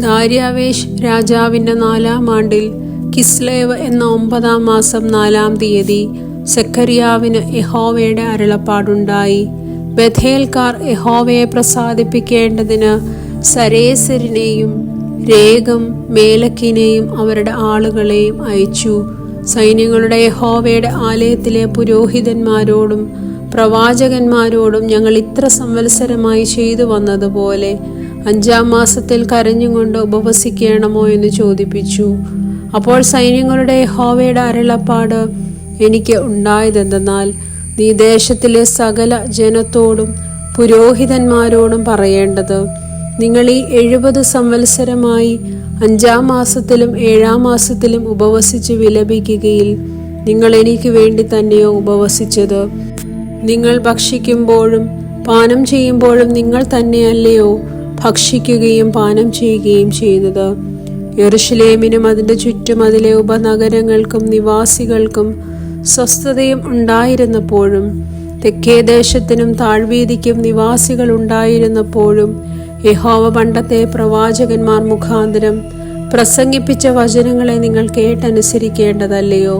ദാര്യാവേശ് രാജാവിൻ്റെ 4-ാം ആണ്ടിൽ കിസ്ലേവ് എന്ന 9-ാം മാസം 4-ാം തീയതി സെഖര്യാവിന് യഹോവയുടെ അരുളപ്പാടുണ്ടായി. ബഥേൽക്കാർ യഹോവയെ പ്രസാദിപ്പിക്കേണ്ടതിന് സരേസരിനെയും രേഗം മേലക്കിനെയും അവരുടെ ആളുകളെയും അയച്ചു. സൈന്യങ്ങളുടെ യഹോവയുടെ ആലയത്തിലെ പുരോഹിതന്മാരോടും പ്രവാചകന്മാരോടും ഞങ്ങൾ ഇത്ര സംവത്സരമായി ചെയ്തു വന്നതുപോലെ 5-ാം മാസത്തിൽ കരഞ്ഞുകൊണ്ട് ഉപവസിക്കണമോ എന്ന് ചോദിപ്പിച്ചു. അപ്പോൾ സൈന്യങ്ങളുടെ യഹോവയുടെ അരുളപ്പാട് എനിക്ക് ഉണ്ടായതെന്തെന്നാൽ, നീ ദേശത്തിലെ സകല ജനത്തോടും പുരോഹിതന്മാരോടും പറയേണ്ടത്, നിങ്ങൾ ഈ 70 സംവത്സരമായി 5-ാം മാസത്തിലും 7-ാം മാസത്തിലും ഉപവസിച്ച് വിലപിക്കുകയിൽ നിങ്ങൾ എനിക്ക് വേണ്ടി തന്നെയോ ഉപവസിച്ചത്? നിങ്ങൾ ഭക്ഷിക്കുമ്പോഴും പാനം ചെയ്യുമ്പോഴും നിങ്ങൾ തന്നെയല്ലയോ ഭക്ഷിക്കുകയും പാനം ചെയ്യുകയും ചെയ്യുന്നത്? യെരൂശലേമിനും അതിൻ്റെ ചുറ്റും അതിലെ ഉപനഗരങ്ങൾക്കും നിവാസികൾക്കും സ്വസ്ഥതയും ഉണ്ടായിരുന്നപ്പോഴും തെക്കേ ദേശത്തിനും താഴ്വീതിക്കും നിവാസികൾ ഉണ്ടായിരുന്നപ്പോഴും യഹോവ പണ്ടത്തെ പ്രവാചകന്മാർ മുഖാന്തരം പ്രസംഗിപ്പിച്ച വചനങ്ങളെ നിങ്ങൾ കേട്ടനുസരിക്കേണ്ടതല്ലയോ?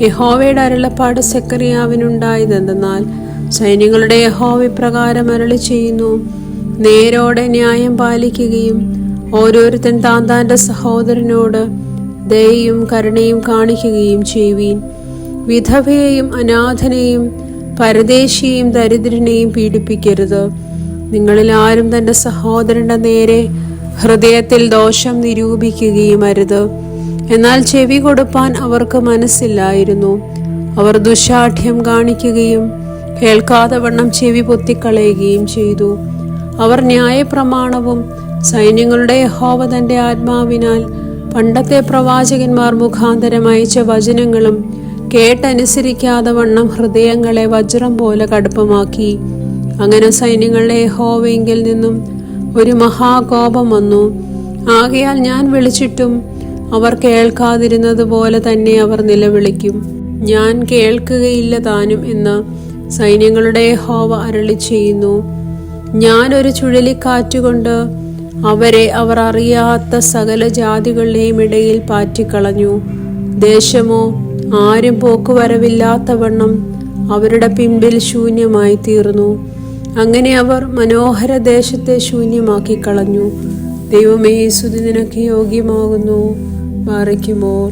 യഹോവയുടെ അരുളപ്പാട് സെഖര്യാവിനുണ്ടായതെന്തെന്നാൽ, സൈന്യങ്ങളുടെ യഹോവ ഇപ്രകാരം അരുളി ചെയ്യുന്നു, നേരോടെ ന്യായം പാലിക്കുകയും ഓരോരുത്തൻ താൻ്റെ സഹോദരനോട് ദയയും കരുണയും കാണിക്കുകയും ചെയ്യുവീൻ. വിധവയെയും അനാഥനെയും പരദേശിയെയും ദരിദ്രനെയും പീഡിപ്പിക്കരുത്. നിങ്ങളിൽ ആരും തൻ്റെ സഹോദരന്റെ നേരെ ഹൃദയത്തിൽ ദോഷം നിരൂപിക്കുകയും അരുത്. എന്നാൽ ചെവി കൊടുപ്പാൻ അവർക്ക് മനസ്സില്ലായിരുന്നു. അവർ ദുശാഠ്യം കാണിക്കുകയും കേൾക്കാതെ വണ്ണം ചെവി പൊത്തിക്കളയുകയും ചെയ്തു. അവർ ന്യായപ്രമാണവും സൈന്യങ്ങളുടെ യഹോവ തൻ്റെ ആത്മാവിനാൽ പണ്ടത്തെ പ്രവാചകന്മാർ മുഖാന്തരം അയച്ച വചനങ്ങളും കേട്ടനുസരിക്കാതെ വണ്ണം ഹൃദയങ്ങളെ വജ്രം പോലെ കടുപ്പമാക്കി. അങ്ങനെ സൈന്യങ്ങളുടെ യഹോവയെങ്കിൽ നിന്നും ഒരു മഹാകോപം വന്നു. ആകയാൽ ഞാൻ വിളിച്ചിട്ടും അവർ കേൾക്കാതിരുന്നത് പോലെ തന്നെ അവർ നിലവിളിക്കും. ഞാൻ കേൾക്കുകയില്ല താനും എന്ന് സൈന്യങ്ങളുടെ യഹോവ അരുളി ചെയ്യുന്നു. ഞാൻ ഒരു ചുഴലിക്കാറ്റുകൊണ്ട് അവരെ അവർ അറിയാത്ത സകല ജാതികളുടെയും ഇടയിൽ പാറ്റിക്കളഞ്ഞു. ദേശമോ ആരും പോക്കുവരവില്ലാത്തവണ്ണം അവരുടെ പിമ്പിൽ ശൂന്യമായി തീർന്നു. അങ്ങനെ അവർ മനോഹര ദേശത്തെ ശൂന്യമാക്കി കളഞ്ഞു. ദൈവമേ, സ്തുതി നിനക്ക് യോഗ്യമാകുന്നു. ബാറയ്ക്കുമോർ.